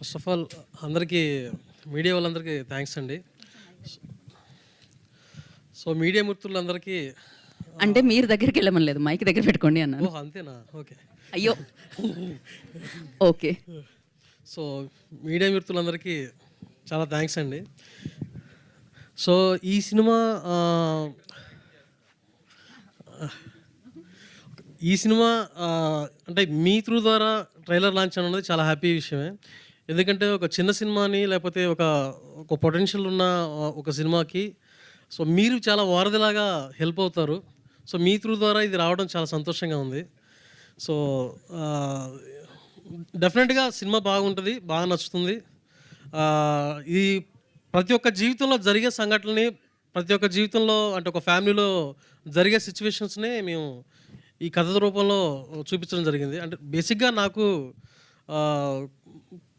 First of all అందరికీ media వాళ్ళందరికీ thanks అండి. సో మీడియా మిత్రులందరికీ అంటే మీరు దగ్గరికి వెళ్ళమని లేదు, మైక్ దగ్గర పెట్టుకోండి అన్నాను. ఓహ్ అంతేనా? ఓకే. అయ్యో ఓకే. సో మీడియా మిత్రులందరికీ చాలా థ్యాంక్స్ అండి. సో ఈ సినిమా అంటే మీ త్రూ ద్వారా ట్రైలర్ లాంచ్ అనేది చాలా హ్యాపీ విషయమే. ఎందుకంటే ఒక చిన్న సినిమాని లేకపోతే ఒక పొటెన్షియల్ ఉన్న ఒక సినిమాకి సో మీరు చాలా వారధిలాగా హెల్ప్ అవుతారు. సో మీ త్రూ ద్వారా ఇది రావడం చాలా సంతోషంగా ఉంది. సో డెఫినెట్గా సినిమా బాగుంటుంది, బాగా నచ్చుతుంది. ఇది ప్రతి ఒక్క జీవితంలో జరిగే సంఘటనని, ప్రతి ఒక్క జీవితంలో అంటే ఒక ఫ్యామిలీలో జరిగే సిచ్యువేషన్స్ని మేము ఈ కథ రూపంలో చూపించడం జరిగింది. అంటే బేసిక్గా నాకు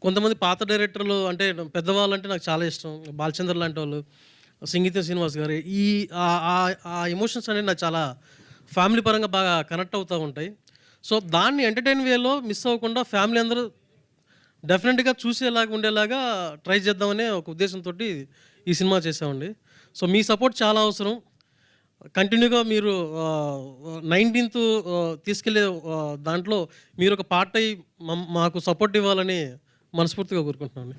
కొంతమంది పాత డైరెక్టర్లు అంటే పెద్దవాళ్ళు అంటే నాకు చాలా ఇష్టం. బాలచంద్ర లాంటి వాళ్ళు, సంగీత శ్రీనివాస్ గారు, ఆ ఎమోషన్స్ అనేవి నాకు చాలా ఫ్యామిలీ పరంగా బాగా కనెక్ట్ అవుతూ ఉంటాయి. సో దాన్ని ఎంటర్టైన్ వేలో మిస్ అవ్వకుండా ఫ్యామిలీ అందరూ డెఫినెట్గా చూసేలాగా ఉండేలాగా ట్రై చేద్దామనే ఒక ఉద్దేశంతో ఈ సినిమా చేసామండి. సో మీ సపోర్ట్ చాలా అవసరం. కంటిన్యూగా మీరు 19th తీసుకెళ్ళే దాంట్లో మీరు ఒక పార్ట్ అయ్యి మాకు సపోర్ట్ ఇవ్వాలని మనస్ఫూర్తిగా కోరుకుంటున్నాను.